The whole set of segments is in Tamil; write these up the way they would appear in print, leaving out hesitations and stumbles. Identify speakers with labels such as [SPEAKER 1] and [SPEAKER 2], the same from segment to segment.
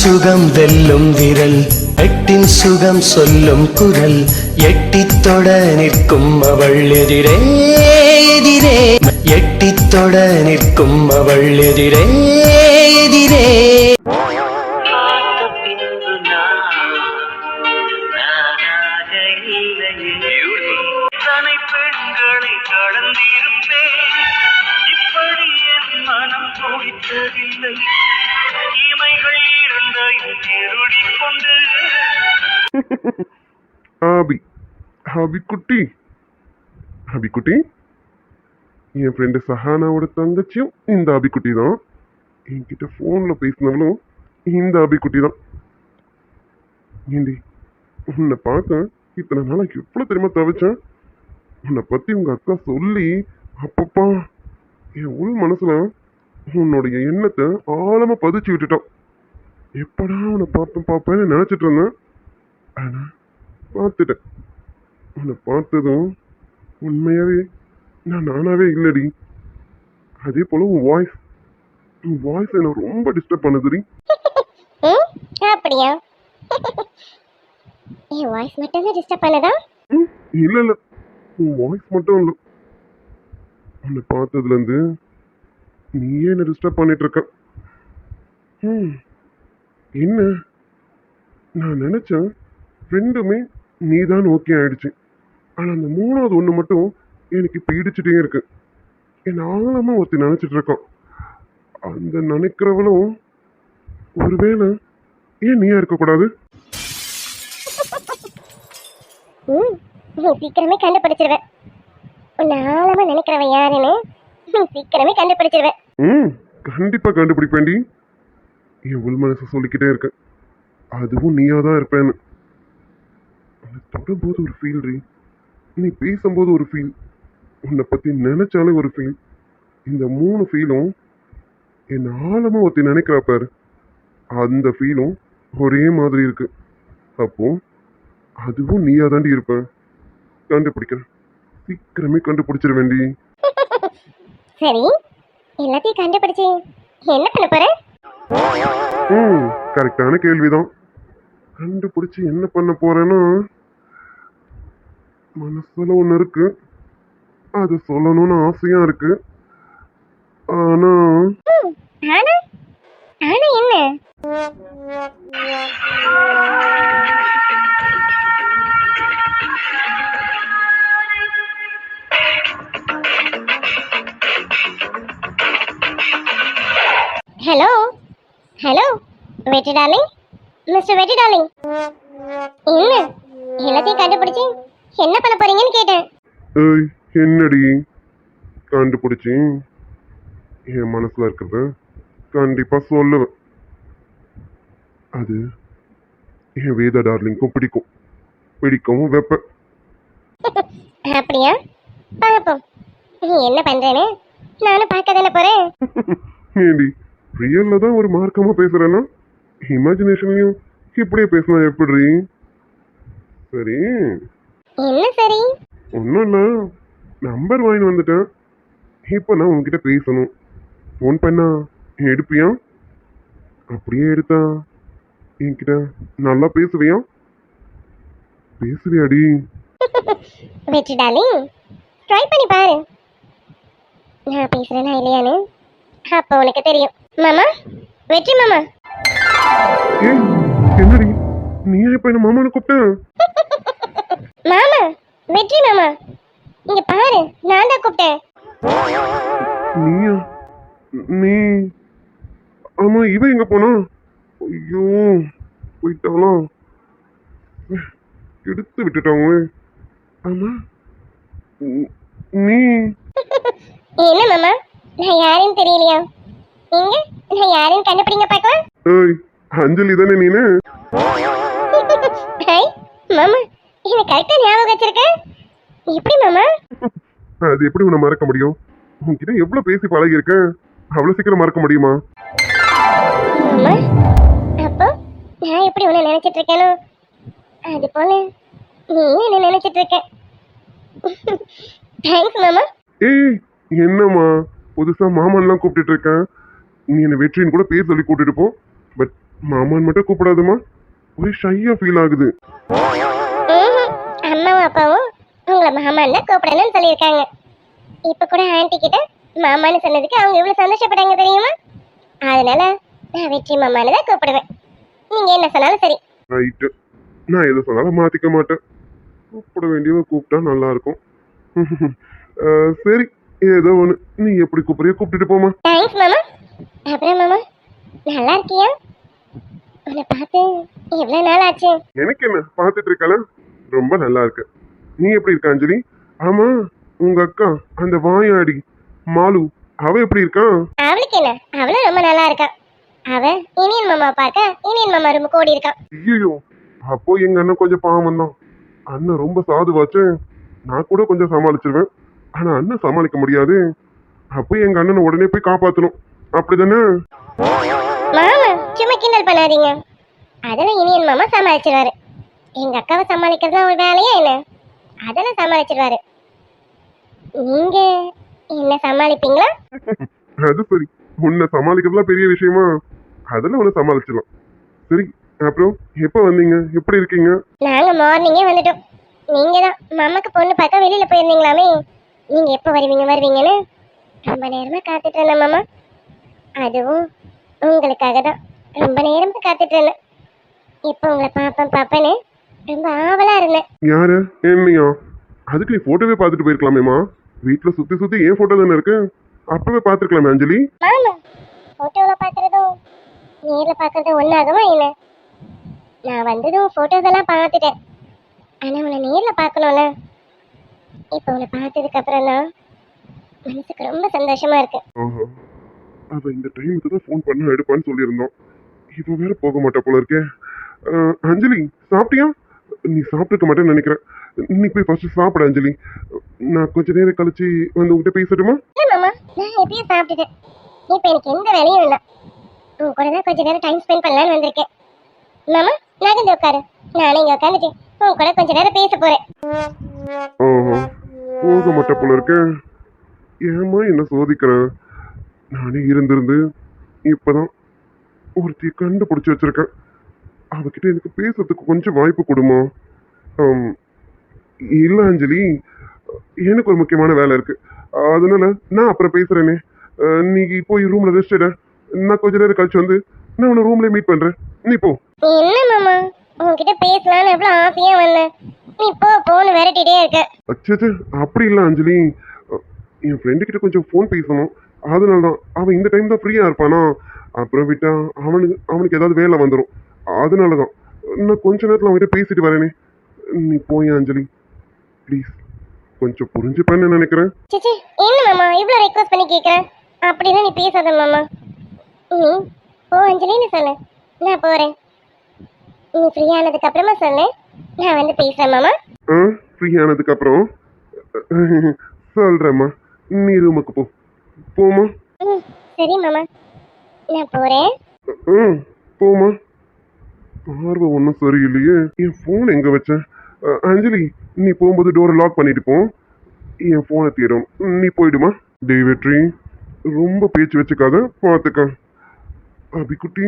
[SPEAKER 1] சுகம் வெல்லும் விரல், எட்டின் சுகம் சொல்லும் குரல், எட்டித் தொட நிற்கும் அவள் எதிரே எதிரே, எட்டித் தொட நிற்கும் அவள் எதிரே எதிரே.
[SPEAKER 2] பெண்களை கடந்திருப்பேன், இப்படி என் மனம் தோடித்ததில்லை. இமைகள் இரண்டையும் திருடி கொண்டு
[SPEAKER 3] ஆபி ஆபி குட்டி, ஆபி குட்டி, என் ஃப்ரெண்டு சஹானாவோட தங்கச்சியும் இந்த ஆபி குட்டி தான். என்கிட்ட ஃபோனில் பேசினவளும் இந்த ஆபி குட்டி தான். ஏண்டி, உன்னை பார்க்க இத்தனை நாளைக்கு எவ்வளோ தெரியுமா தவிச்சேன். உன்னை பற்றி உங்கள் அக்கா சொல்லி அப்பப்பா என் உள் மனசில் உன்னுடைய எண்ணத்தை ஆழமாக பதிச்சு விட்டுட்டான். எப்படா உன்னை பார்ப்பேன்னு நினச்சிட்டு இருந்தேன். ஆனால் பார்த்துட்டேன். உன்னை பார்த்ததும் உண்மையாகவே நானாவே இல்லடி. அதே போல் உன் வாய்ஸ் என்னை ரொம்ப டிஸ்டர்ப் பண்ணுதுடி.
[SPEAKER 4] அப்படியா? என் வாய்ஸ் மட்டும் தான் டிஸ்டர்ப் பண்ணதா?
[SPEAKER 3] இல்லை இல்லை, உன் வாய்ஸ் மட்டும் இல்லை. உன்னை பார்த்ததுலேருந்து நீயே என்ன டிஸ்டர்ப் பண்ணிட்டு இருக்க. என்ன, நான் நினச்சேன் ரெண்டுமே நீதான் ஓகே ஆயிடுச்சு. ஆனால் அந்த மூணாவது ஒன்று மட்டும் எனக்கு இப்போ இடிச்சுட்டே இருக்கு. என் ஆழமாக ஒருத்தி நினச்சிட்டு இருக்கோம். அந்த நினைக்கிறவளும் ஒருவேளை ஏன் நீயா இருக்கக்கூடாது?
[SPEAKER 4] நீ சீக்கிரமே கண்டுபிடிச்சிருவேன். உன்னை ஆழமா நினைக்கிறவன் யாருன்னு நீ சீக்கிரமே கண்டுபிடிச்சிருவேன்.
[SPEAKER 3] கண்டிப்பா கண்டுபிடிப்பேன்டி. என் உள் மனசு சொல்லிக்கிட்டே இருக்கு, அதுவும் நீயா தான் இருப்பேன்னு. உன்னை தொடும்போது ஒரு ஃபீல் ரீ, நீ பேசும்போது ஒரு ஃபீல், உன்னை பத்தி நினைச்சாலே ஒரு ஃபீல். இந்த மூணு ஃபீலும் என் ஆழமா ஒருத்தி நினைக்கிறா பாரு, அந்த ஃபீலும் ஒரே மாதிரி இருக்கு. அப்போ அதுவும் நீயா தாண்டி இருப்பேன். கண்டுபிடிக்கிறேன், சீக்கிரமே கண்டுபிடிச்சிட வேண்டி.
[SPEAKER 4] சரி, எல்லாத்தையும் கண்டுபிடிச்சு என்ன பண்ண போற?
[SPEAKER 3] கரெக்டான கேள்விதான். கண்டுபிடிச்சு என்ன பண்ண போறேன்னா, மனசுல ஒண்ணு இருக்கு, அது சொல்லணும்னு ஆசையா இருக்கு. ஆனா
[SPEAKER 4] ஆனா ஆனா என்ன? ஹலோ ஹலோ, வெற்றி டார்லிங், மிஸ்டர் வெற்றி டார்லிங், என்ன எல்லாத்தையும் கண்டுபிடிச்சு என்ன பண்ண போறீங்கன்னு கேட்டேன்.
[SPEAKER 3] ஏய், என்னடி கண்டுபிடிச்சி என் மனசுல இருக்கிறத கண்டிப்பா சொல்லுவேன். அது என் வேதா டார்லிங்க்கும் பிடிக்கவும் வைப்பேன்.
[SPEAKER 4] அப்படியா? பாப்போம் நீ என்ன பண்றேன்னு நானும் பார்க்க தானே போறேன்.
[SPEAKER 3] ஏண்டி, ரியல்ல தான் ஒரு மார்க்கமா பேசுறேன்னா இமேஜினேஷன்லயும் இப்படியே பேசினா எப்படி? சரி,
[SPEAKER 4] என்ன சரி?
[SPEAKER 3] ஒன்றும் இல்லை, நம்பர் வாங்கி வந்துட்டேன். இப்போ நான் உன்கிட்ட பேசணும். ஃபோன் பண்ணா எடுப்பியா? அப்படியே எடுத்தா என்கிட்ட நல்லா பேசுவியா? பேசுவியாடி?
[SPEAKER 4] வெற்றி டார்லிங், ட்ரை பண்ணி பாரு, நான் பேசுறேனா இல்லையான்னு அப்போ உனக்கு தெரியும். மாமா, வெற்றி மாமா.
[SPEAKER 3] ஏய், என்னடி நீ இப்போ என்ன மாமான்னு கூப்பிட்டேன்?
[SPEAKER 4] மாமா, வெற்றி மாமா, இங்க பாரு, நான் தான் கூப்பிட்டேன்.
[SPEAKER 3] நீயா? நீ? ஆமா, இவன் எங்க போனா? ஐயோ, போயிட்டாலாம், எடுத்து விட்டுட்டாங்க. ஆமா, நீ
[SPEAKER 4] என்ன மாமா, நான் யாருன்னு தெரியலையா? நீங்க நான் யாருன்னு கண்டுபிடிங்க பார்க்கலாம்.
[SPEAKER 3] ஏய், அஞ்சலி தானே நீனு?
[SPEAKER 4] ஹாய் மாமா, எனக்கு கரெக்டா ஞாபகம் வச்சிருக்க. எப்படி மாமா?
[SPEAKER 3] அது எப்படி உன்னை மறக்க முடியும்? உன்கிட்ட எவ்வளவு பேசி பழகி இருக்கேன், அவ்வளவு சீக்கிரம் மறக்க முடியுமா?
[SPEAKER 4] மாமா, அப்போ நான் எப்படி உன்னை நினைச்சிட்டு இருக்கேனோ அது போல நீ என்ன நினைச்சிட்டு இருக்க. தேங்க்ஸ் மாமா.
[SPEAKER 3] ஏய், என்னம்மா புதுசா மாமன்லாம் கூப்பிட்டுட்டு இருக்கேன். நீ என்ன வெற்றின்னு கூட பேர் சொல்லி கூட்டிட்டு போ, பட் மாமான்னு மட்டும் கூப்பிடாதம்மா, ஒரே ஷையா ஃபீல் ஆகுது.
[SPEAKER 4] ம்ஹும். அம்மாவும் அப்பாவும் உங்களை மாமான்னு கூப்பிடணும்னு சொல்லியிருக்காங்க. இப்ப கூட ஆன்ட்டி கிட்ட மாமான்னு சொன்னதுக்கு அவங்க எவ்வளவு சந்தோஷப்பட்டாங்க தெரியுமா? அதனால நான் வெற்றி மாமான்னு தான் கூப்பிடுவேன். நீங்க என்ன சொன்னாலும் சரி.
[SPEAKER 3] ரைட்டு, நான் எதை சொன்னாலும் மாத்திக்க மாட்டேன். கூப்பிட வேண்டியவ கூப்பிட்டா நல்லா இருக்கும். சரி, ஏதோ ஒன்று, நீ எப்படி கூப்பிடுறியோ கூப்பிட்டுட்டு போமா.
[SPEAKER 4] தேங்க்ஸ் மாமா. அப்புறம் மாமா, நல்லா இருக்கியா? உன்னை பார்த்து எவ்வளவு நாள் ஆச்சு?
[SPEAKER 3] எனக்கு என்ன, பார்த்துட்டு இருக்கல, ரொம்ப நல்லா இருக்கு. நீ எப்படி இருக்க அஞ்சலி? ஆமா, உங்க அக்கா அந்த வாயாடி மாலு, அவ எப்படி இருக்கா?
[SPEAKER 4] அவளுக்கு என்ன, அவளும் ரொம்ப நல்லா இருக்கா. அவ இனியன் மாமா பார்க்க இனியன் மாமா ரூமுக்கு ஓடி இருக்கான்.
[SPEAKER 3] ஐயோ, அப்போ எங்க அண்ணன் கொஞ்சம் பாவம் தான். அண்ணன் ரொம்ப சாதுவாச்சு. நான் கூட கொஞ்சம் சமாளிச்சிருவேன், ஆனா அண்ணன் சமாளிக்க முடியாது. அப்போ எங்க அண்ணனை உடனே போய் காப்பாத்தணும், அப்படிதானே?
[SPEAKER 4] மாமா சும்மா கிண்டல் பண்ணாதீங்க. அதெல்லாம் இனியன் மாமா சமாளிச்சிருவாரு. எங்க அக்காவை சமாளிக்கிறது ஒரு வேலையா என்ன? அதெல்லாம் சமாளிச்சிருவாரு. நீங்க என்ன சமாளிப்பீங்களா?
[SPEAKER 3] அது சரி, உன்னை சமாளிக்கிறதுலாம் பெரிய விஷயமா? அதெல்லாம் உன்னை சமாளிச்சிடலாம். சரி, அப்புறம் எப்போ வந்தீங்க, எப்படி இருக்கீங்க?
[SPEAKER 4] நாங்க மார்னிங்கே வந்துட்டோம். நீங்க தான் மாமாக்கு பொண்ணு பார்க்க வெளியில போயிருந்தீங்களாமே. நீங்க எப்போ வருவீங்கன்னு ரொம்ப நேரமா காத்துட்டு இருந்தேன் மாமா. அதுவும் உங்களுக்காக தான் ரொம்ப நேரமா காத்துட்டு இருந்தேன். இப்போ உங்களை பாப்பேன்னு ரொம்ப ஆவலா இருந்தேன்.
[SPEAKER 3] யாரு, என்னையா? அதுக்கு நீ போட்டோவே பார்த்துட்டு போயிருக்கலாமேமா. வீட்டுல சுத்தி சுத்தி ஏன் போட்டோ தானே இருக்கு, அப்பவே பார்த்துருக்கலாமே அஞ்சலி.
[SPEAKER 4] மாமா போட்டோல பாக்குறதும் நேர்ல பாக்குறதும் ஒன்னாகுமா என்ன? நான் வந்ததும் போட்டோஸ் எல்லாம் பார்த்துட்டேன். ஆனா உன்னை நேர்ல பார்க்கணும்ல. இப்போ உன்னை பார்த்ததுக்கு அப்புறம் தான் மனசுக்கு ரொம்ப சந்தோஷமா இருக்கு.
[SPEAKER 3] ஆஹா, அவ இந்த டைமுக்கு தான் ஃபோன் பண்ண எடுப்பான்னு சொல்லியிருந்தோம். இப்போ வேற போக மாட்டா போல இருக்கே. அஞ்சலி, சாப்பிட்டியா? நீ சாப்பிட்டுக்க மாட்டேன்னு நினைக்கிறேன். நீ போய் ஃபர்ஸ்ட் சாப்பிடு அஞ்சலி. நான் கொஞ்ச நேரம் கழிச்சு வந்து உங்ககிட்ட பேசட்டுமா?
[SPEAKER 4] இல்ல மாமா, நான் எப்பயும் சாப்பிட்டுட்டேன். இப்போ எனக்கு எந்த வேலையும் இல்லை. உன் கூட தான் கொஞ்ச நேரம் டைம் ஸ்பெண்ட் பண்ணலான்னு வந்திருக்கேன். மாமா நகர்ந்து உட்காரு. நானே இங்க உட்காந்துட்டு உன் கூட கொஞ்ச நேரம் பேச போறேன்.
[SPEAKER 3] ஆஹா, போக மாட்டா போல இருக்கே. ஏமா என்ன சோதிக்கிறேன்? நானே இருந்திருந்து இப்பதான் ஒருத்தைய கண்டுபிடிச்சு வச்சிருக்கேன். அவகிட்ட எனக்கு பேசுறதுக்கு கொஞ்சம் வாய்ப்பு கொடுமா? ஆம், இல்ல அஞ்சலி, எனக்கு ஒரு முக்கியமான வேலை இருக்கு. அதனால நான் அப்புறம் பேசுறேனே. நீ போய் ரூம்ல ரெஸ்ட் எடு. நான் கொஞ்ச நேரம் கழிச்சு வந்து நான் உன்னை ரூம்ல மீட் பண்றேன். நீ போ.
[SPEAKER 4] என்ன மாமா, உன்கிட்ட பேசலான்னு எவ்வளவு ஆசையா வந்தேன். நீ போன்னு விரட்டிட்டே இருக்க.
[SPEAKER 3] அச்சே, அப்படி இல்லை அஞ்சலி. என் ஃப்ரெண்டு கிட்ட கொஞ்சம் ஃபோன் பேசணும், அதனால தான். அவன் இந்த டைம் தான் ஃப்ரீயா இருப்பானா, அப்புறம் விட்டா அவனுக்கு ஏதாவது வேலை வந்துடும். அதனால தான் நான் கொஞ்ச நேரத்தில் அவன்கிட்ட பேசிட்டு வரேனே. நீ போய் அஞ்சலி ப்ளீஸ், கொஞ்சம் புரிஞ்சுப்பேன்னு நினைக்கிறேன்.
[SPEAKER 4] சிச்சி, என்ன மாமா இவ்வளவு ரெக்வஸ்ட் பண்ணி கேக்குறேன்? அப்படின்னா நீ பேசாத மாமா. நீ போ அஞ்சலின்னு சொல்லு, நான் போறேன். நீ ஃப்ரீ ஆனதுக்கு அப்புறமா சொல்லு, நான் வந்து பேசுறேன் மாமா.
[SPEAKER 3] ஃப்ரீ ஆனதுக்கு அப்புறம் சொல்றேம்மா. நீ ரூமுக்கு போமா.
[SPEAKER 4] சரி மாமா, நான் போறேன்.
[SPEAKER 3] போமா. பார்வை ஒன்றும் சரியில்லையே. என் ஃபோன் எங்க வச்சேன்? அஞ்சலி, நீ போகும்போது டோரை லாக் பண்ணிட்டு போ. என் ஃபோனை தேடும், நீ போயிடுமா. வெற்றி, ரொம்ப பேச்சு வச்சுக்காத, பார்த்துக்க. அபிக்குட்டி,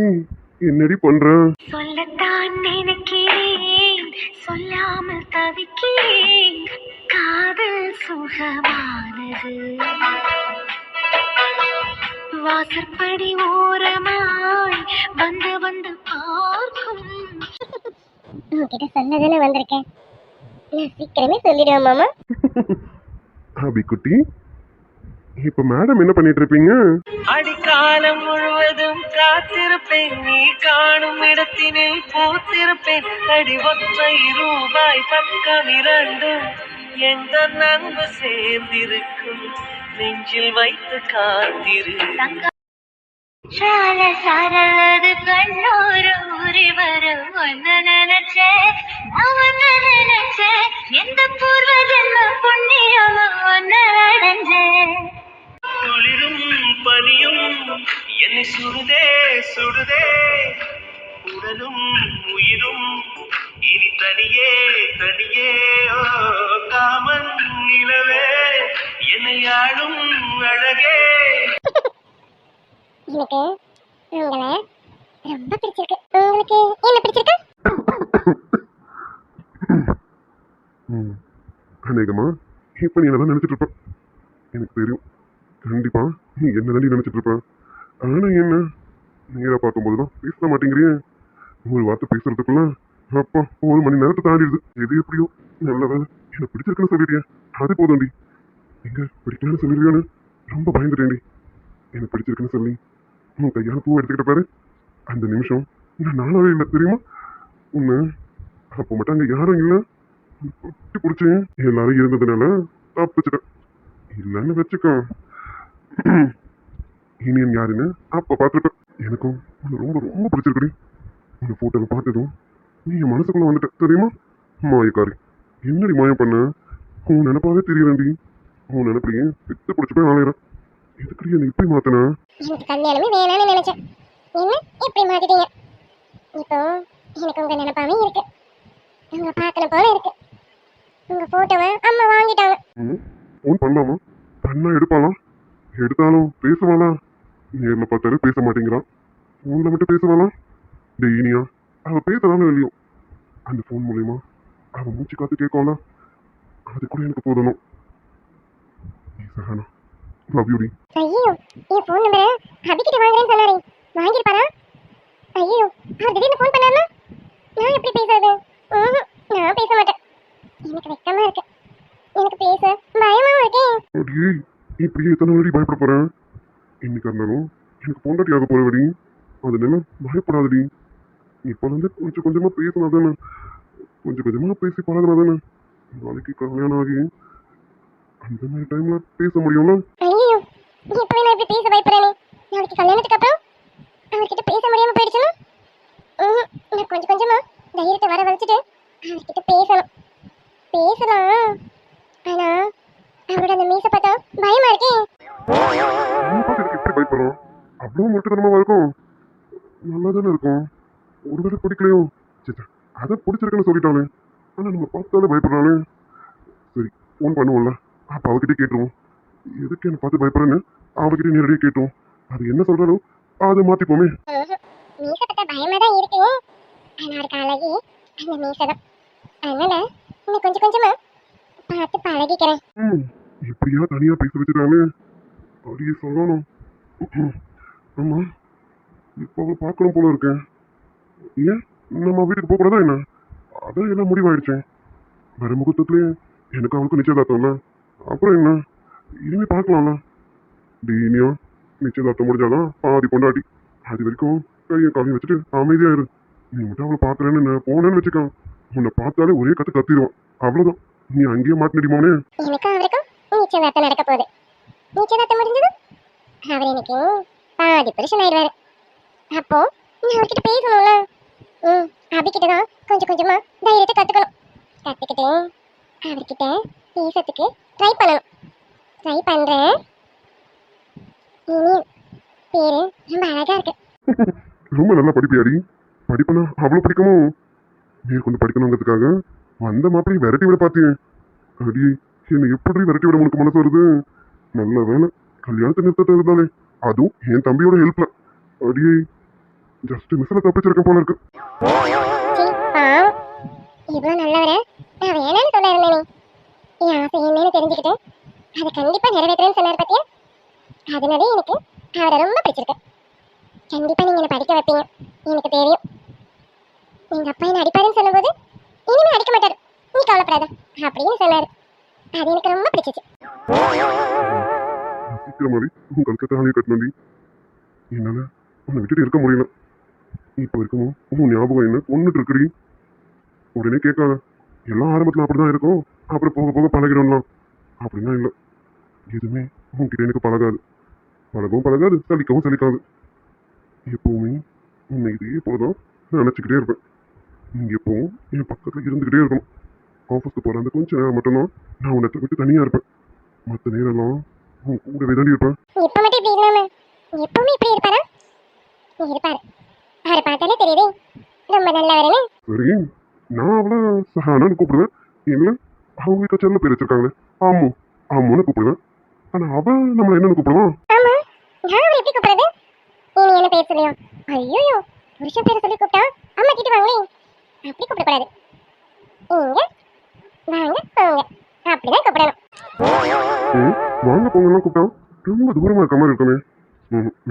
[SPEAKER 3] என்னடி பண்ற?
[SPEAKER 5] சொல்லத்தான் நினைக்கிறேன், சொல்லாமல் தவிக்கிறேன். காதல் சுகமானது, வாசற்படி ஓரமாய் வந்து வந்து பார்க்கும்.
[SPEAKER 4] உன்கிட்ட சொல்லதானே வந்திருக்கேன், நான் சீக்கிரமே சொல்லிடுவேன் மாமா.
[SPEAKER 3] அபிக்குட்டி, இப்ப மேடம் என்ன பண்ணிட்டு இருப்பீங்க?
[SPEAKER 2] அடிக்காலம் முழுவதும் காத்திருப்பேன், நீ காணும் இடத்தினில் பூத்திருப்பேன். அடி ஒற்றை ரூபாய் பக்கம் இரண்டும் எந்த நன்பு சேர்ந்திருக்கும், நெஞ்சில் வைத்து காத்திரு.
[SPEAKER 5] சால சாரலது கண்ணோரு ஊறி வர ஒன்னு நினைச்சேன், அவன்னு நினைச்சேன். எந்த பூர்வ ஜென்ம புண்ணியம் ஒன்னு அடைஞ்சேன்.
[SPEAKER 2] குளிரும் பனியும் என்னை சுடுதே சுடுதே, உடலும் உயிரும் இனி தனியே தனியே. ஓ காமன் நிலவே, என்னை ஆளும் அழகே.
[SPEAKER 4] எனக்கு உங்களை ரொம்ப பிடிச்சிருக்கு. உங்களுக்கு என்ன பிடிச்சிருக்கு?
[SPEAKER 3] ம் அநேகமா இப்போ நீ என்னதான் நினைச்சிட்டு இருப்ப எனக்கு தெரியும். கண்டிப்பா நீ என்னதான் நினைச்சிட்டு இருப்ப. ஆனா என்ன நேரா பார்க்கும்போது தான் பேச மாட்டேங்கிறியே. ஒரு வார்த்தை பேசுறதுக்குள்ள அப்பா 1 மணி நேரத்தை தாண்டிடுது. எது எப்படியோ நல்ல வேலை எனக்கு பிடிச்சிருக்குன்னு சொல்லிட்டியா, அது போதும்டி. எங்க பிடிக்கலன்னு சொல்லிடுவியான்னு ரொம்ப பயந்துட்டேன்டி. எனக்கு பிடிச்சிருக்குன்னு சொல்லி உன் கையால பூ எடுத்துக்கிட்ட பாரு, அந்த நிமிஷம் நான் நானாவே இல்லை தெரியுமா. உன்னை அப்போ மட்டும் அங்க யாரும் இல்லை, குட்டி பிடிச்சி எல்லாரும் இருந்ததுனால தப்பிச்சிட்டேன். இல்லைன்னு வச்சுக்கோ இனியன் யாருன்னு அப்ப பார்த்துட்டேன். எனக்கும் உன்னை ரொம்ப ரொம்ப பிடிச்சிருக்குடி. உன்னை போட்டோவை பார்த்ததும் நீ என் மனசுக்குள்ள வந்துட்ட தெரியுமா. மாயக்காரி, என்னடி மாயம் பண்ண? உன் நினைப்பாவே தெரியலண்டி. உன் நினைப்படியே பித்து பிடிச்சி போய் ஆளையிறேன். எதுக்கடி என்னை இப்படி மாத்தினா?
[SPEAKER 4] எனக்கு கல்யாணமே வேணாம்னு நினைச்சேன். என்ன இப்படி மாத்திட்டீங்க? இப்போ எனக்கு உங்க நினைப்பாவே இருக்கு. உங்க பார்க்கணும் போல இருக்கு. உங்க போட்டோவை அம்மா வாங்கிட்டாங்க.
[SPEAKER 3] ஃபோன் பண்ணலாமா? பண்ணா எடுப்பாளா? எடுத்தாலும் பேசுவாளா? நேர்ல பார்த்தாலும் பேச மாட்டேங்கிறான். ஃபோன்ல மட்டும் பேசுவாளா? டெய்னியா அவ பேசுறாலும் இல்லையோ, அந்த ஃபோன் மூலியமா அவ மூச்சு காத்து கேட்கல. அது கூட எனக்கு போதணும். சஹானா, லவ் யூ டி.
[SPEAKER 4] ஐயோ, என் ஃபோன் நம்பரை அபிக்கிட்ட வாங்குறேன்னு சொன்னாரே, வாங்கிருப்பாரா? ஐயோ, அவர் திடீர்னு ஃபோன் பண்ணாருன்னா நான் எப்படி பேசுறது? நான் பேச மாட்டேன். எனக்கு வெக்கமா இருக்கு. எனக்கு பேச பயமாவும் இருக்கேன்.
[SPEAKER 3] அடியே, இப்படியே எத்தனை வாட்டி பயப்பட போறேன்? இன்னைக்கு இருந்தாலும் எனக்கு பொண்டாட்டி ஆக போறவடி. அதனால பயப்படாதடி. இப்போ வந்து கொஞ்சம் கொஞ்சமா பேசினா தானே, கொஞ்சம் கொஞ்சமா பேசி பழகினா தானே நாளைக்கு கல்யாணம் ஆகி அந்த மாதிரி டைம்ல பேச முடியும்ல.
[SPEAKER 4] ஐயோ, இப்பவே நான் இப்படி பேச பயப்படுறேனே. நாளைக்கு கல்யாணத்துக்கு அப்புறம் அவர்கிட்ட பேச முடியாம போயிடுச்சுன்னா நான் கொஞ்சம் கொஞ்சமா தைரியத்தை வர வச்சுட்டு அவர்கிட்ட பேசணும். பேசலாம். ஆனா அவரோட அந்த மீசை பார்த்தா பயமா இருக்கே.
[SPEAKER 3] நீ பார்த்து எப்படி பயப்படுறோம்? அவ்வளவு முட்டுத்தனமா இருக்கும். நல்லா தானே இருக்கும். ஒருவேளை பிடிக்கலையோ? சேச்சா, அதை பிடிச்சிருக்குன்னு சொல்லிட்டானே. ஆனா நம்ம பார்த்தாலே பயப்படுறானே. சரி, ஃபோன் பண்ணுவோம்ல, அப்ப அவகிட்டே கேட்டுருவோம். எதுக்கு என்ன பார்த்து பயப்படுறேன்னு அவகிட்ட நேரடியாக கேட்டுவோம். அது என்ன சொல்றாலும் அதை மாத்திப்போமே.
[SPEAKER 4] மீசை பார்த்தா பயமா தான் இருக்கு. ஆனா அவருக்கு அழகி அந்த மீசை தான். அதனால இன்னும் கொஞ்சம் கொஞ்சமா பார்த்து பழகிக்கிறேன்.
[SPEAKER 3] எப்படியா தனியா பேச வச்சுட்டானே. அப்படியே சொல்லணும். ஆமா, இப்போ அவளை பார்க்கணும் போல இருக்கேன். ஏன் நம்ம வீட்டுக்கு போகக்கூடாதா என்ன? அதான் எல்லாம் முடிவாயிடுச்சு. வர முகூர்த்தத்துலேயே எனக்கு அவளுக்கு நிச்சயதார்த்தம்ல. அப்புறம் என்ன, இனிமே பார்க்கலாம்ல. டெய்லியும் நிச்சயதார்த்தம் முடிஞ்சாதான் பாதி பொண்டாட்டி. அது வரைக்கும் கையை காலையும் வச்சுட்டு அமைதியா இரு. நீ மட்டும் அவளை பார்க்கறேன்னு போனேன்னு வச்சுக்கோ, உன்னை பார்த்தாலே ஒரே கத்து கத்திடுவான். அவ்வளவுதான், நீ அங்கேயே மாட்டினடி மோனே.
[SPEAKER 4] எனக்கும் அவருக்கும் நிச்சயதார்த்தம் நடக்க போகுது. நிச்சயதார்த்தம் முடிஞ்சது அவர் எனக்கு பாதி புருஷன் ஆயிடுவாரு. அப்போ நான் அவர்கிட்ட பேசணும்ல. அபிக்கிட்ட தான் கொஞ்சம் கொஞ்சமா தைரியத்தை கத்துக்கணும். கத்துக்கிட்டு அவர்கிட்ட பேசத்துக்கு ட்ரை பண்ணணும். ட்ரை பண்றேன். இனி பேரு ரொம்ப அழகா இருக்கு.
[SPEAKER 3] ரொம்ப நல்லா படிப்பியாடி. படிப்புனா அவ்வளவு பிடிக்குமோ? மேற்கொண்டு படிக்கணுங்கிறதுக்காக வந்த மாப்பிளையும் விரட்டி விட பார்த்தியே. அடி, என்னை எப்படி விரட்டி விட உனக்கு மனசு வருது? நல்ல வேலை கல்யாணத்தை நிறுத்தத்தை இருந்தாலே, அதுவும் என் தம்பியோட ஹெல்ப்ல. அடியே, ஜஸ்ட் மிஸ்ல தப்பிச்சிருக்கேன் போல இருக்கு.
[SPEAKER 4] இவ்வளவு நல்லவரை நான் வேணான்னு சொல்ல இருந்தேனே. என் ஆசை என்னன்னு தெரிஞ்சுக்கிட்டு அதை கண்டிப்பா நிறைவேற்றுறேன்னு சொன்னார் பத்தியா. அதனாலே எனக்கு அவரை ரொம்ப பிடிச்சிருக்கு. கண்டிப்பா நீங்க என்ன படிக்க வைப்பீங்க எனக்கு தெரியும். எங்க அப்பா என்ன அடிப்பாருன்னு சொல்லும்போது இனிமே அடிக்க மாட்டாரு, நீ கவலைப்படாத அப்படின்னு சொன்னாரு. அது எனக்கு ரொம்ப பிடிச்சிச்சு.
[SPEAKER 3] சீக்கிரமாவே உன் கழுத்தை தாலியை கட்டணும்டி. என்னால உன்னை விட்டுட்டு இருக்க முடியல. இப்போ வரைக்கும் உன் ஞாபகம் என்ன கொண்டுட்டு இருக்குடி. உடனே கேட்காத. எல்லாம் ஆரம்பத்தில் அப்படிதான் இருக்கும், அப்புறம் போக போக பழகிடலாம். அப்படின்னா இல்லை, எதுவுமே உன்கிட்ட எனக்கு பழகாது. பழகவும் பழகாது, சலிக்கவும் சலிக்காது. எப்பவுமே உன்னை இதே போலதான் நினச்சிக்கிட்டே இருப்பேன். நீங்க எப்பவும் என் பக்கத்துல இருந்துகிட்டே இருக்கணும். ஆஃபீஸ்க்கு போற அந்த கொஞ்சம் நேரம் மட்டும்தான் நான் உன்னை விட்டு தனியா இருப்பேன். மற்ற நேரம்லாம் உன் கூடவே தாண்டி இருப்பேன்.
[SPEAKER 4] இப்ப மட்டும் இப்படி இல்லாம எப்பவுமே இப்படி இருப்பாரா? இருப்பாரு. அவரை பார்த்தாலே தெரியுது ரொம்ப நல்லவரேன்னு.
[SPEAKER 3] சரி, நான் அவளை சஹானான்னு கூப்பிடுவேன். இல்லை, அவங்க வீட்டில் செல்ல பேர் வச்சிருக்காங்களே, ஆமு ஆமுன்னு கூப்பிடுவேன். ஆனா அவன் நம்மளை என்னன்னு கூப்பிடுவான்?
[SPEAKER 4] ஆமா, நான் அவரை எப்படி கூப்பிடுறது? இனி என்ன பேர் சொல்லியும்? ஐயோ, புருஷன் பேரை சொல்லி கூப்பிட்டா அம்மா கிட்ட வாங்களே, அப்படி கூப்பிடக்கூடாது. இங்க வாங்க போங்க அப்படிதான் கூப்பிடணும்.
[SPEAKER 3] ம் வாங்க போங்கலாம் கூப்பிட்டா ரொம்ப தூரமா இருக்க மாதிரி இருக்குமே.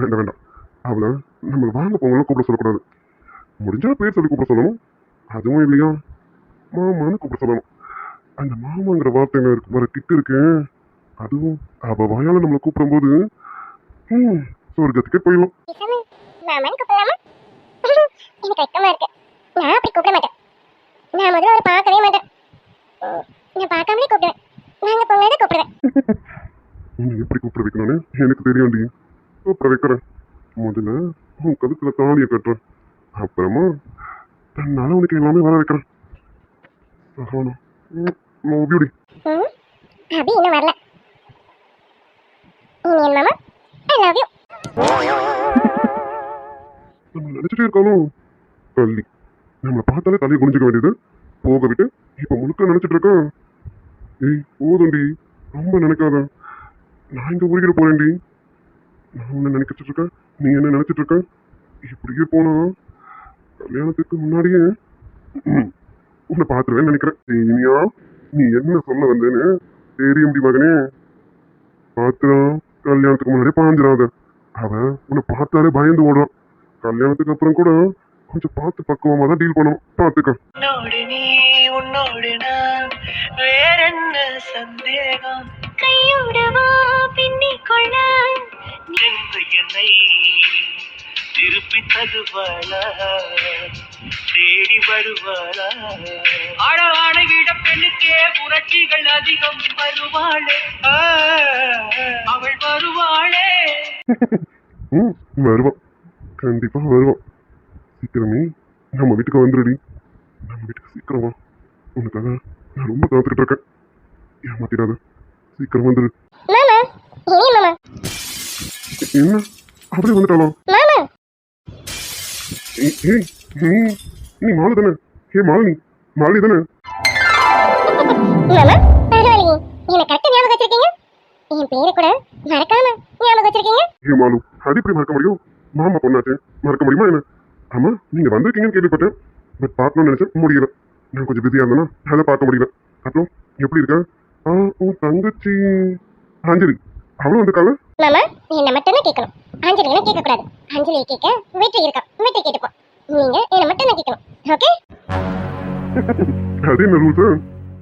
[SPEAKER 3] வேண்டாம் வேண்டாம், அவளை நம்ம வாங்க போங்கலாம் கூப்பிட சொல்லக்கூடாது. முடிஞ்சா பேர் சொல்லி கூப்பிட சொல்லணும். அதுவும் இல்லையா மாமான்னு கூப்பிட சொல்லணும். அந்த மாமாங்கிற வார்த்தையில இருக்கு வர கிட்ட இருக்கு. அதுவும் அவ வாயால நம்மளை கூப்பிடும்போது சொர்க்கத்துக்கே போயிடும்.
[SPEAKER 4] பேசாம மாமான்னு கூப்பிடலாமா? எனக்கு வெக்கமா இருக்கு. நான் அப்படி கூப்பிட மாட்டேன். நான் முதல்ல ஒரு பார்க்கவே மாட்டேன். நான் பார்க்காமலே கூப்பிடுவேன். வாங்க போங்க தான் கூப்பிடுவேன்.
[SPEAKER 3] உன்னை எப்படி கூப்பிட வைக்கணும்னு எனக்கு தெரியும்டி. கூப்பிட வைக்கிறேன். முதல்ல உன் கழுத்துல தாலியை கட்டுறேன். அப்புறமா தன்னால உனக்கு எல்லாமே வர வைக்கிறேன். பியூடி
[SPEAKER 4] அபி இன்னும் வரல. இனியன் மாமா ஐ லவ் யூ.
[SPEAKER 3] நம்ம நினைச்சிட்டே இருக்காலும் தள்ளி நம்மளை பார்த்தாலே தலையை குனிஞ்சுக்க வேண்டியது போக விட்டு இப்ப முழுக்க நினைச்சிட்டு இருக்கேன். ஏய் போதும்டி, ரொம்ப நினைக்காத. நான் இங்க உருகிட போறேன்டி. நான் உன்னை நினைச்சிட்டு இருக்கேன், நீ என்ன நினைச்சிட்டு இருக்க. இப்படியே போனா கல்யாணத்துக்கு முன்னாடியே உன்னை பார்த்துருவேன்னு நினைக்கிறேன். இனியா நீ என்ன சொல்ல வந்தேன்னு தெரியும்டி மகனே. பார்த்துதான் கல்யாணத்துக்கு முன்னாடியே பாஞ்சிடாத. அவன் உன்னை பார்த்தாலே பயந்து ஓடுறான். கல்யாணத்துக்கு அப்புறம் கூட கொஞ்சம் பார்த்து பக்குவமா தான் டீல் பண்ணணும். பார்த்துக்க.
[SPEAKER 2] உன்னோடு நீ உன்னோடு நான் வேறென்ன சந்தேகம்
[SPEAKER 5] கையோடவா பின்னிக்கொள்ள
[SPEAKER 2] என்று என்னை திருப்பி தருவாளா தேடி வருவாளா அழகான பெண்ணுக்கே உணர்ச்சிகள் அதிகம் வருவாளே அவள் வருவாளே
[SPEAKER 3] வருவான், கண்டிப்பா வருவான். சீக்கிரமே நம்ம வீட்டுக்கு வந்துடுடி. நம்ம வீட்டுக்கு சீக்கிரம் வா. உனக்காக நான் ரொம்ப காத்துக்கிட்டு இருக்கேன். ஏமாத்திடாத, சீக்கிரம் வந்துடு.
[SPEAKER 4] மாமா இனியன் மாமா.
[SPEAKER 3] என்ன அப்படியே வந்துட்டாலும்
[SPEAKER 4] மாமா
[SPEAKER 3] ஏய் நீ மாலு தானே? மாலினி மாலினி தானே?
[SPEAKER 4] மாமா பரவாயில்லையே, என்ன கரெக்டா ஞாபகம் வச்சிருக்கீங்க. என் பேரை கூட மறக்காம ஞாபகம் வச்சிருக்கீங்க.
[SPEAKER 3] மாலு அது எப்படி மறக்க முடியும்? மாமா பொண்ணாச்சு, மறக்க முடியுமா என்ன? ஆமா நீங்க வந்திருக்கீங்கன்னு கேள்விப்பட்டேன். பட் பார்க்கணும்னு நினைச்சேன், முடியல. நான் கொஞ்சம் பிஸியா இருந்தேன்னா அதை பார்க்க முடியல. அப்புறம் எப்படி இருக்கா? உன் தங்கச்சி அஞ்சலி அவளும் வந்திருக்காங்க.
[SPEAKER 4] மாமா என்ன மட்டும் தான் கேட்கணும், அஞ்சலியை கேட்க கூடாது. அஞ்சலியை கேட்க வெற்றி இருக்கா, வெற்றி கேட்டுப்போம். நீங்க என்ன மட்டும் தான் கேட்கணும். ஓகே
[SPEAKER 3] அது என்ன ரூல்ஸ்?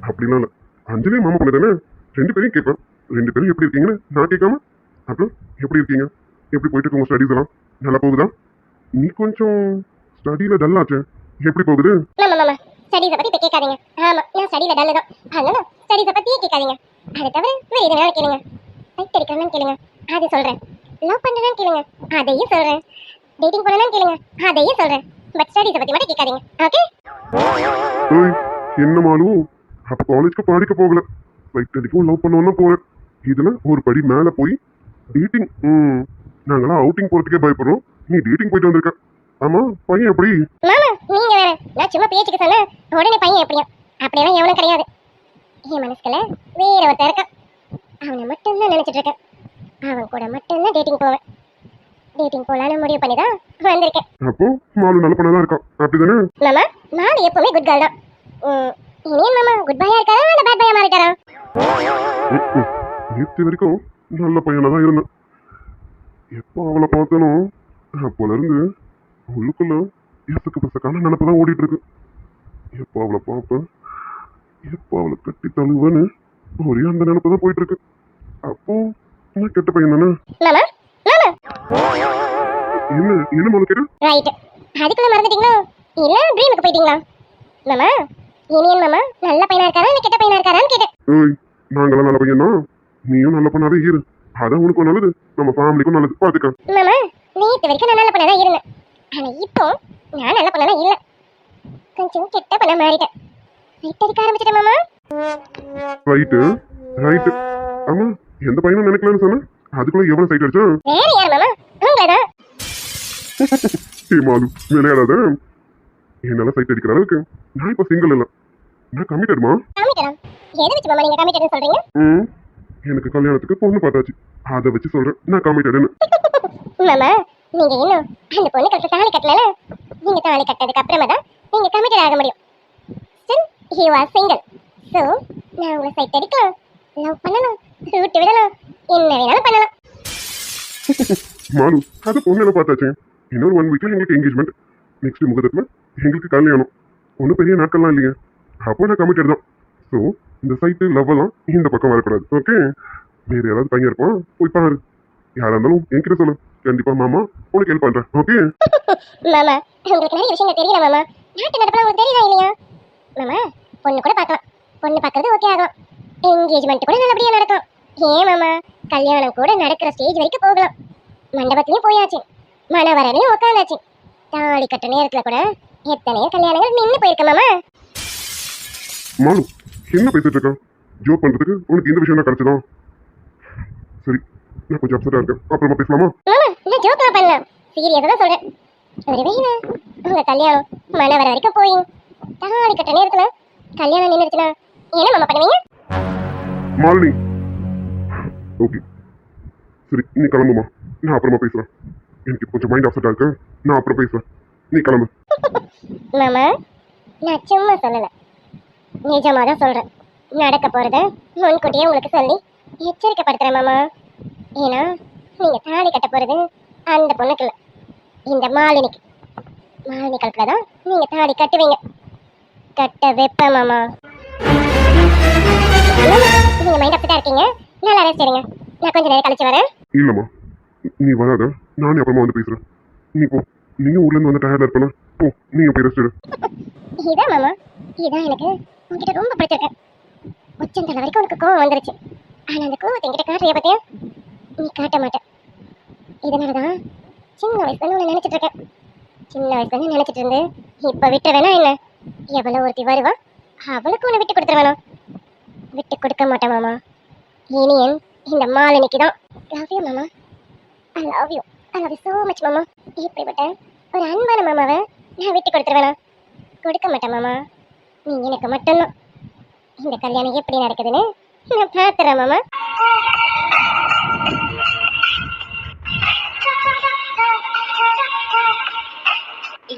[SPEAKER 3] அப்படிலாம் இல்லை. அஞ்சலியும் மாமா பொண்ணு தானே, ரெண்டு பேரையும் கேட்பேன். ரெண்டு பேரும் எப்படி இருக்கீங்கன்னு நான் கேட்காம அப்புறம் எப்படி இருக்கீங்க, எப்படி போயிட்டு இருக்கு உங்க ஸ்டடீஸ் எல்லாம் நல்லா போகுதா? நீ கொஞ்சம் ஸ்டடியில டல்லாச்சு, எப்படி போகுது?
[SPEAKER 4] மாமா மாமா ஸ்டடீஸை பத்தி இப்ப கேட்காதீங்க. ஆமா நான் ஸ்டடியில டல்லு தான். அதனால ஸ்டடீஸை பத்தியே கேட்காதீங்க. அதை தவிர வேற எதனால கேளுங்க. சைட் அடிக்கணும்னு கேளுங்க, அது சொல்றேன். லவ் பண்றேன்னு கேளுங்க, அதையும் சொல்றேன். டேட்டிங் பண்ணணும்னு கேளுங்க, அதையும் சொல்றேன். பட் ஸ்டடீஸை பத்தி மட்டும் கேட்காதீங்க. ஓகே
[SPEAKER 3] ஏய் என்ன மாலு, அப்ப காலேஜ்க்கு படிக்க போகல, சைட் அடிக்கும் லவ் பண்ணுவோம்னா போறேன். இதுல ஒரு படி மேல போய் டேட்டிங். நாங்களாம் அவுட்டிங் போறதுக்கே பயப்படுறோம், நீ டேட்டிங் போயிட்டு வந்திருக்க. ஆமா பையன் எப்படி?
[SPEAKER 4] மாமா நீங்க வேற, நான் சும்மா பேச்சுக்கு சொன்னேன், உடனே பையன் எப்படியா? அப்படியெல்லாம் எவனும் கிடையாது. என் மனசுக்குள்ள வேற ஒருத்தர் இருக்கான். அவனை மட்டும்தான் நினைச்சிட்டு இருக்கேன். அவன் கூட மட்டும்தான் டேட்டிங் போவேன். டேட்டிங் போலான்னு முடிவு பண்ணி தான் வந்திருக்கேன்.
[SPEAKER 3] அப்போ மாலு நல்ல பண்ணதான் இருக்கான், அப்படிதானே?
[SPEAKER 4] மாமா நான் எப்பவுமே குட் கேர்ள் தான். இனியன் மாமா குட் பாயா இருக்காரா இல்ல பேட் பாயா மாறிட்டாரா?
[SPEAKER 3] நேற்று வரைக்கும் நல்ல பையனா தான் இருந்தேன். எப்போ அவளை பார்த்தனோ அப்போல இருந்து உள்ளுக்குள்ள எசக்கு பசக்கான நினப்பு தான் ஓடிட்டு இருக்கு. எப்போ அவளை பார்ப்பேன், எப்போ அவளை கட்டி தழுவன்னு ஒரே அந்த நினப்பு தான் போயிட்டு இருக்கு. அப்போ நான் கெட்ட பையன் தானே?
[SPEAKER 4] மாமா மாமா
[SPEAKER 3] என்ன என்ன மாலு கேட்டு?
[SPEAKER 4] ரைட், அதுக்குள்ள மறந்துட்டீங்களா இல்ல ட்ரீமுக்கு போயிட்டீங்களா? மாமா இனியன் மாமா நல்ல பையனா இருக்காரா இல்ல கெட்ட பையனா இருக்காரான்னு கேட்டேன்.
[SPEAKER 3] ஏய் நாங்களாம் நல்ல பையன் தான், நீயும் நல்ல பண்ணாவே இரு. அதான் உனக்கும் நல்லது, நம்ம ஃபேமிலிக்கும் நல்லது. பார்த்துக்க.
[SPEAKER 4] மாமா நேற்று வரைக்கும் நான் நல்ல பண்ணா தான் இருந்தேன். ஆனா இப்போ நான் நல்ல பண்ணலாம் இல்ல, கொஞ்சம் கெட்ட பண்ண மாறிட்டேன். ரைட் அடிக்க ஆரம்பிச்சிட்டேன் மாமா.
[SPEAKER 3] Right right. ஆமா எந்த பையனும் நினைக்கலன்னு சொன்ன, அதுக்குள்ள எவ்வளவு சைட் அடிச்சா?
[SPEAKER 4] வேற யார் மாமா? உங்களதான்.
[SPEAKER 3] மாலு விளையாடாத. என்னால சைட் அடிக்கிற அளவுக்கு நான் இப்ப சிங்கிள் இல்ல, நான் கமிட்டட்மா.
[SPEAKER 4] கமிட்டடா? எதை வச்சு மாமா நீங்க கமிட்டட்னு சொல்றீங்க?
[SPEAKER 3] எனக்கு கல்யாணத்துக்கு பொண்ணு பார்த்தாச்சு, அதை வச்சு சொல்றேன் நான் கமிட்டட்னு.
[SPEAKER 4] மாமா நீங்க இன்னும் அந்த பொண்ணு கட்ட தாலி கட்டல, நீங்க தாலி கட்டதுக்கு அப்புறமா தான் நீங்க கமிட்டட் ஆக முடியும். Still you are single. So நான் உங்களை சைட் அடிக்கலாம், லவ் பண்ணலாம், ரூட் விடலாம், என்ன வேணாலும் பண்ணலாம்.
[SPEAKER 3] மாலு, அது பொண்ணெல்லாம் பார்த்தாச்சு. இன்னொரு 1 வீக்ல எங்களுக்கு என்கேஜ்மெண்ட். நெக்ஸ்ட் முகூர்த்தத்துல எங்களுக்கு கல்யாணம். ஒன்றும் பெரிய நாட்கள்லாம் இல்லைங்க. அப்போ நான் கமிட்டட் தான். ஸோ இந்த சைட்டு லவ் எல்லாம் இந்த பக்கம் வரக்கூடாது. ஓகே, வேற யாராவது பையன் இருப்பான், போய் பாரு. யாரா இருந்தாலும் என்கிட்ட சொல்லு, கண்டிப்பா மாமா உனக்கு ஹெல்ப் பண்றேன். ஓகே
[SPEAKER 4] மாமா, உங்களுக்கு நிறைய விஷயங்கள் தெரியல மாமா. நாட்டு நடப்பெல்லாம் உங்களுக்கு தெரியுதா இல்லையா? மாமா, பொண்ணு கூட பார்க்கலாம், பொண்ணு பார்க்கறது ஓகே ஆகலாம், என்கேஜ்மெண்ட் கூட நல்லபடியா நடக்கும். ஏன் மாமா, கல்யாணம் கூட நடக்கிற ஸ்டேஜ் வரைக்கும் போகலாம். மண்டபத்துலயும் போயாச்சு, மணவரையிலையும் உட்காந்தாச்சு. தாலி கட்ட நேரத்துல கூட எத்தனையோ கல்யாணங்கள் நின்று போயிருக்க மாமா.
[SPEAKER 3] மாலு, என்ன பேசிட்டு இருக்க? ஜோக் பண்றதுக்கு உனக்கு இந்த விஷயம் தான் கிடைச்சதா? சரி, நான் கொஞ்சம் அப்செட்டா இருக்கேன், அப்புறமா பேசலாமா?
[SPEAKER 4] மாமா, நான் ஜோக்கா பண்ணலாம், சீரியஸா தான் சொல்றேன். ஒருவேளை உங்க கல்யாணம் மணவரை வரைக்கும் போய் தாலி கட்ட நேரத்துல கல்யாணம் நின்றுச்சுன்னா என்ன மாமா பண்ணுவீங்க?
[SPEAKER 3] மாலினி, ஓகே சரி, நீ கிளம்புமா, நான் அப்புறமா பேசுறேன். எனக்கு இப்போ கொஞ்சம் மைண்ட் அப்செட்டா இருக்கு, நான் அப்புறம் பேசுறேன். நீ கிளம்பு.
[SPEAKER 4] மாமா, நான் சும்மா சொல்லல, நிஜமா தான் சொல்றேன். நடக்க போறத முன்கூட்டியே உங்களுக்கு சொல்லி எச்சரிக்கைப்படுத்துறேன் மாமா. ஏன்னா நீங்க தாலி கட்ட போறது அந்த பொண்ணுக்கு இல்ல, இந்த மாலினிக்கு. மாலினி கழுத்துல தான் நீங்க தாலி கட்டுவீங்க. கட்ட வெப்ப மாமா. நீங்க மைண்ட் அப்செட்டா இருக்கீங்க, நல்லா ரெஸ்ட் எடுங்க. நான் கொஞ்ச நேரம் கழிச்சு வரேன்.
[SPEAKER 3] இல்லம்மா, நீ வராத, நானே அப்புறமா வந்து பேசுறேன். நீ போ, நீங்க ஊர்ல இருந்து வந்து டயர்டா இருப்பேன். போ, நீங்க போய் ரெஸ்ட் எடு.
[SPEAKER 4] இதான் மாமா, இதான் எனக்கு உன்கிட்ட ரொம்ப பிடிச்சிருக்கு. உச்சந்தலை வரைக்கும் உனக்கு கோவம் வந்துருச்சு. ஆனா அந்த கோவத்தை என்கிட்ட காட்டுறிய பத்தியா? நீ காட்ட மாட்டேன். இதனாலதான் சின்ன வயசுல உன்னை நினைச்சிட்டு இருக்கேன். சின்ன வயசுல நினைச்சிட்டு இருந்து இப்ப விட்டு வேணா என்ன? எவ்வளவு ஒருத்தி வருவா, அவளுக்கு உன்னை விட்டு கொடுத்துருவேனா? விட்டு கொடுக்க மாட்டேன் மாமா. இனியன் இந்த மாலினிக்கு தான். லவ் யூ மாமா, I love you, I love you so much மாமா. இப்படிப்பட்ட ஒரு அன்பான மாமாவை நான் விட்டு கொடுத்துருவேனா? கொடுக்க மாட்டேன் மாமா. நீ எனக்கு மட்டும்தான். இந்த கல்யாணம் எப்படி நடக்குதுன்னு நான் பார்த்துறேன் மாமா.